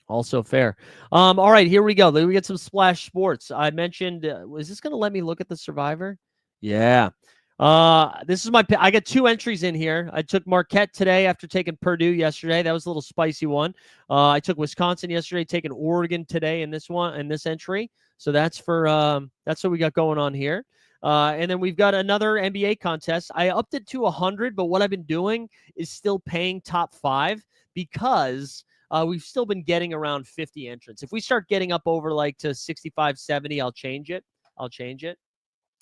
Also fair. All right, here we go. Let me get some Splash Sports. I mentioned, is this going to let me look at the Survivor? Yeah. This is I got 2 entries in here. I took Marquette today after taking Purdue yesterday. That was a little spicy one. I took Wisconsin yesterday, taking Oregon today in this entry. So that's that's what we got going on here. And then we've got another NBA contest. I upped it to 100, but what I've been doing is still paying top 5 because we've still been getting around 50 entrants. If we start getting up over like to 65, 70, I'll change it.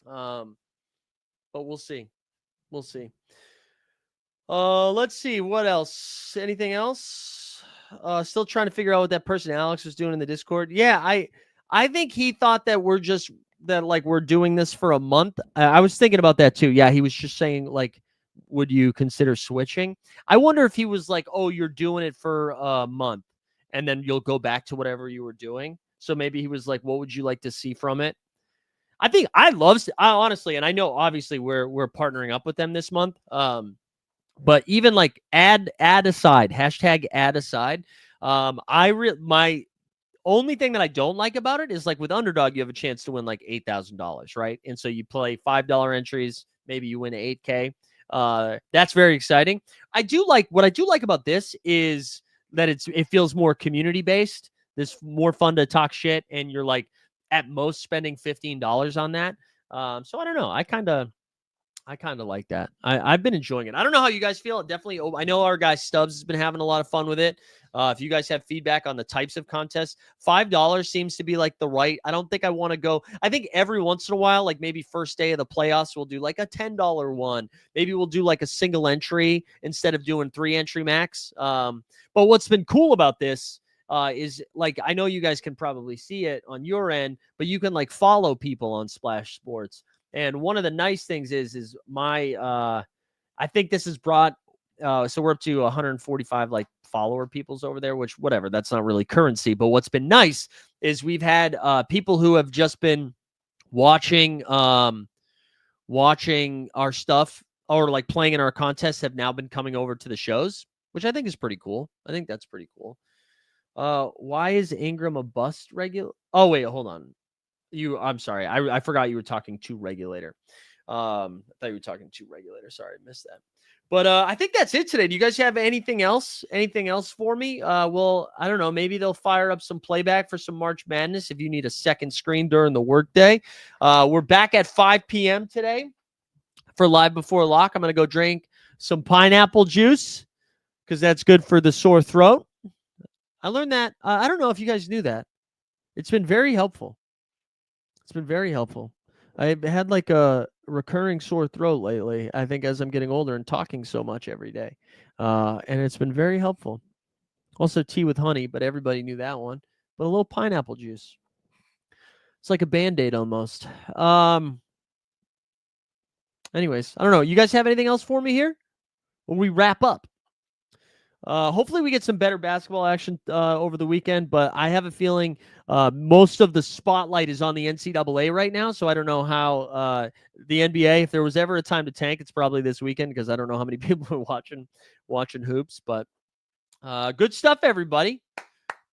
But we'll see. Let's see. What else? Anything else? Still trying to figure out what that person Alex was doing in the Discord. Yeah, I think he thought that we're doing this for a month. I was thinking about that too. Yeah, he was just saying, like, would you consider switching? I wonder if he was like, oh, you're doing it for a month and then you'll go back to whatever you were doing. So maybe he was like, what would you like to see from it? I think I honestly, and I know obviously we're partnering up with them this month. But even like ad aside, hashtag ad aside, my only thing that I don't like about it is, like, with Underdog, you have a chance to win like $8,000, right? And so you play $5 entries, maybe you win $8K. That's very exciting. What I do like about this is that it feels more community based. There's more fun to talk shit, and you're like at most spending $15 on that. So I don't know. I kind of like that. I've been enjoying it. I don't know how you guys feel. Definitely, I know our guy Stubbs has been having a lot of fun with it. If you guys have feedback on the types of contests, $5 seems to be like the right. I don't think I want to go. I think every once in a while, like maybe first day of the playoffs, we'll do like a $10 one. Maybe we'll do like a single entry instead of doing 3 entry max. But what's been cool about this is, like, I know you guys can probably see it on your end, but you can like follow people on Splash Sports. And one of the nice things is my I think this has brought so we're up to 145 like follower peoples over there, which whatever, that's not really currency. But what's been nice is we've had people who have just been watching our stuff or like playing in our contests have now been coming over to the shows, which I think is pretty cool. I think that's pretty cool. Why is Ingram a bust regular? Oh, wait, hold on. I'm sorry. I forgot you were talking to Regulator. I thought you were talking to Regulator. Sorry, I missed that. But I think that's it today. Do you guys have anything else? Anything else for me? Well, I don't know. Maybe they'll fire up some playback for some March Madness if you need a second screen during the workday. We're back at 5 p.m. today for Live Before Lock. I'm going to go drink some pineapple juice because that's good for the sore throat. I learned that. I don't know if you guys knew that. It's been very helpful. I've had like a recurring sore throat lately, I think, as I'm getting older and talking so much every day. And it's been very helpful. Also tea with honey, but everybody knew that one. But a little pineapple juice. It's like a Band-Aid almost. Anyways, I don't know. You guys have anything else for me here? When we wrap up? Hopefully we get some better basketball action over the weekend, but I have a feeling most of the spotlight is on the NCAA right now, so I don't know how the NBA, if there was ever a time to tank, it's probably this weekend because I don't know how many people are watching hoops, but good stuff, everybody.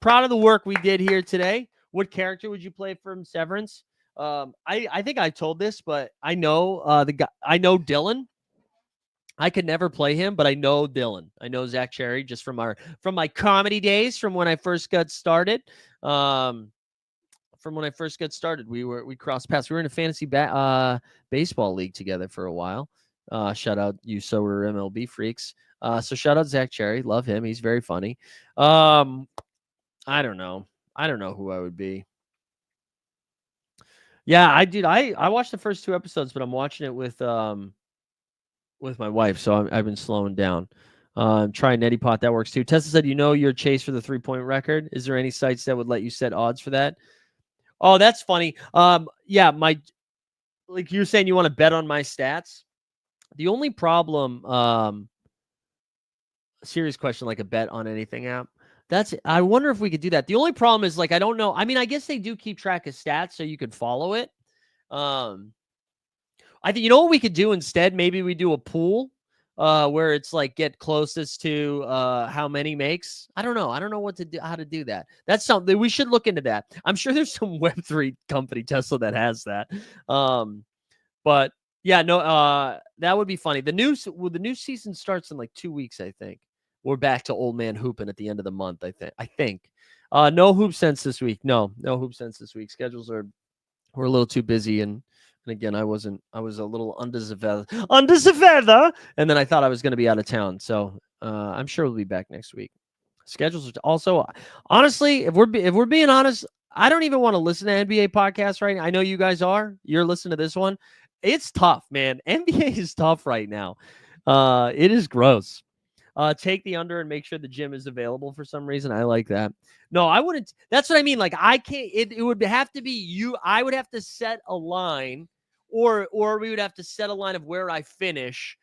Proud of the work we did here today. What character would you play from Severance? I think I told this, but I know the guy. I know Dylan. I could never play him, but I know Dylan. I know Zach Cherry just from my comedy days, from when I first got started. We crossed paths. We were in a fantasy baseball league together for a while. Shout out you SORARE MLB freaks. So shout out Zach Cherry. Love him. He's very funny. I don't know. I don't know who I would be. Yeah, I did. I watched the first 2 episodes, but I'm watching it with my wife, so I've been slowing down. Try Neti Pot, that works too. Tessa said, your chase for the 3-point record. Is there any sites that would let you set odds for that? Oh, that's funny. Yeah, like you're saying, you want to bet on my stats. The only problem, serious question, like a bet on anything app. I wonder if we could do that. The only problem is, like, I don't know. I mean, I guess they do keep track of stats, so you could follow it. I think, what we could do instead? Maybe we do a pool where it's like get closest to how many makes. I don't know. I don't know how to do that. That's something we should look into that. I'm sure there's some Web3 company, Tesla, that has that. But yeah, no, that would be funny. The new season starts in like 2 weeks, I think. We're back to old man hooping at the end of the month, I think. No hoop sense this week. No hoop sense this week. Schedules were a little too busy, and again, I was a little under the feather, and then I thought I was going to be out of town. So I'm sure we'll be back next week. Schedules are also, honestly, if we're being honest, I don't even want to listen to NBA podcasts right now. I know you guys are. You're listening to this one. It's tough, man. NBA is tough right now. It is gross. Take the under and make sure the gym is available for some reason. I like that. No, I wouldn't. That's what I mean. Like, I can't. It would have to be you. I would have to set a line, or we would have to set a line of where I finish,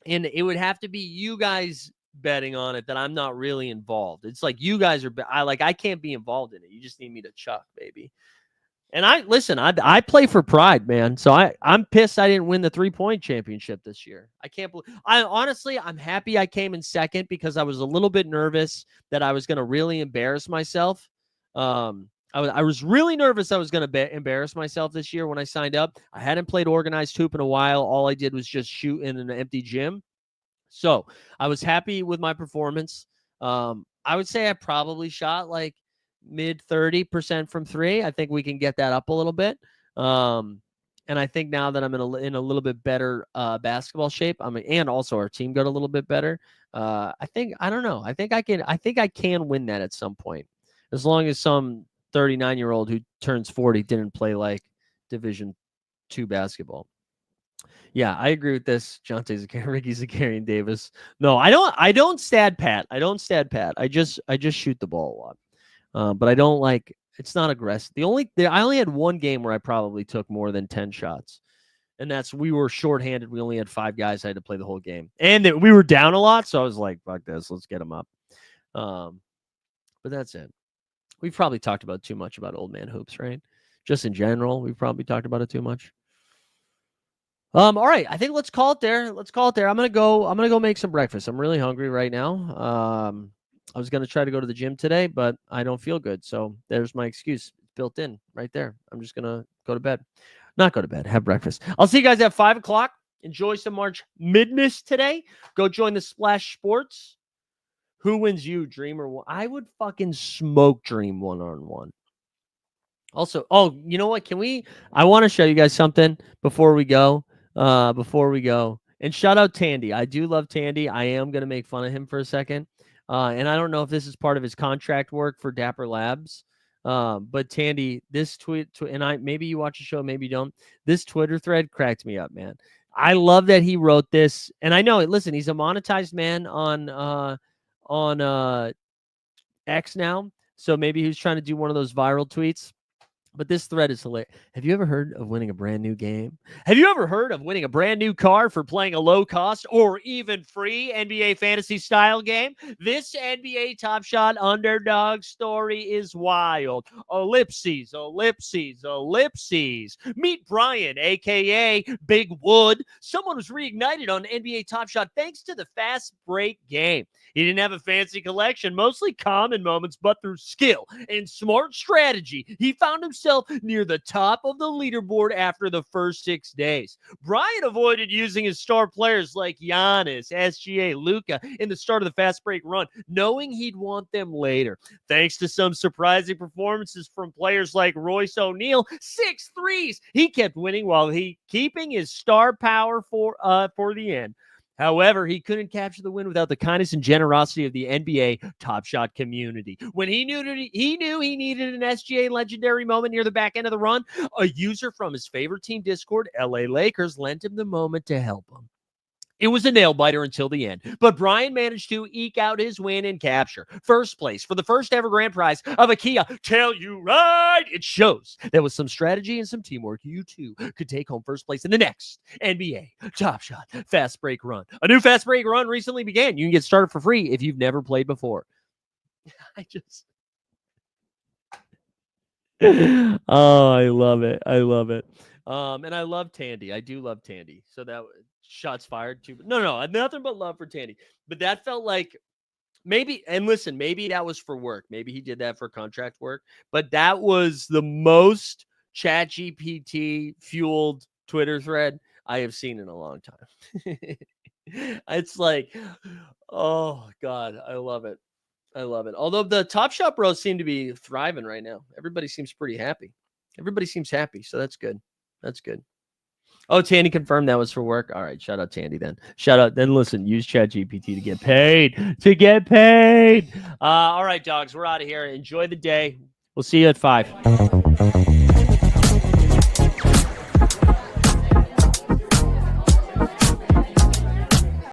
and it would have to be you guys betting on it that I'm not really involved. It's like you guys are. I can't be involved in it. You just need me to chuck, baby. And I play for pride, man. So I'm pissed I didn't win the 3-point championship this year. I can't believe. I'm happy I came in second because I was a little bit nervous that I was going to really embarrass myself. I was really nervous I was going to embarrass myself this year when I signed up. I hadn't played organized hoop in a while. All I did was just shoot in an empty gym. So I was happy with my performance. I would say I probably shot like mid 30% from 3. I think we can get that up a little bit. And I think now that I'm in a little bit better basketball shape, and also our team got a little bit better. I don't know. I think I can win that at some point, as long as some 39-year-old who turns 40 didn't play like Division II basketball. Yeah, I agree with this. Jonte Zakarian, Ricky Zakarian Davis. No, I don't stat pat. I just shoot the ball a lot. But I don't like. It's not aggressive. I only had one game where I probably took more than 10 shots, and that's we were shorthanded. We only had 5 guys. I had to play the whole game, and we were down a lot. So I was like, "Fuck this, let's get them up." But that's it. We've probably talked about too much about old man hoops, right? Just in general, we've probably talked about it too much. All right. I think let's call it there. I'm gonna go make some breakfast. I'm really hungry right now. I was gonna try to go to the gym today, but I don't feel good. So there's my excuse. It's built in right there. I'm just gonna go to bed. Not go to bed, have breakfast. I'll see you guys at 5:00. Enjoy some March Madness today. Go join the Splash Sports. Who wins you, Dream or one? I would fucking smoke Dream 1-on-1. Also, you know what? I want to show you guys something before we go. And shout out Tandy. I do love Tandy. I am going to make fun of him for a second. And I don't know if this is part of his contract work for Dapper Labs. But Tandy, this tweet, and maybe you watch the show, maybe you don't. This Twitter thread cracked me up, man. I love that he wrote this. And I know it. Listen, he's a monetized man on X now. So maybe he's trying to do one of those viral tweets. But this thread is hilarious. Have you ever heard of winning a brand new game? Have you ever heard of winning a brand new car for playing a low cost or even free NBA fantasy style game? This NBA Top Shot underdog story is wild. Ellipses, ellipses, ellipses. Meet Brian, aka Big Wood. Someone was reignited on NBA Top Shot thanks to the fast break game. He didn't have a fancy collection, mostly common moments, but through skill and smart strategy, he found himself near the top of the leaderboard after the first 6 days. Brian avoided using his star players like Giannis, SGA, Luka in the start of the fast break run, knowing he'd want them later. Thanks to some surprising performances from players like Royce O'Neal, 6 threes, he kept winning while keeping his star power for the end. However, he couldn't capture the win without the kindness and generosity of the NBA Top Shot community. When he knew he needed an SGA legendary moment near the back end of the run, a user from his favorite team Discord, LA Lakers, lent him the moment to help him. It was a nail-biter until the end, but Brian managed to eke out his win and capture first place for the first ever grand prize of a Kia Telluride. It shows that with some strategy and some teamwork, you too could take home first place in the next NBA Top Shot Fast Break Run. A new Fast Break Run recently began. You can get started for free if you've never played before. Oh, I love it. I love it. And I love Tandy. I do love Tandy. So that shots fired too. No, nothing but love for Tandy. But that felt like maybe, and listen, maybe that was for work. Maybe he did that for contract work. But that was the most ChatGPT fueled Twitter thread I have seen in a long time. It's like, oh God, I love it. I love it. Although the Top Shot Bros seem to be thriving right now. Everybody seems pretty happy. Everybody seems happy. So that's good. That's good. Oh, Tandy confirmed that was for work. All right. Shout out Tandy then. Shout out. Then listen, use ChatGPT to get paid. To get paid. All right, dogs. We're out of here. Enjoy the day. We'll see you at 5.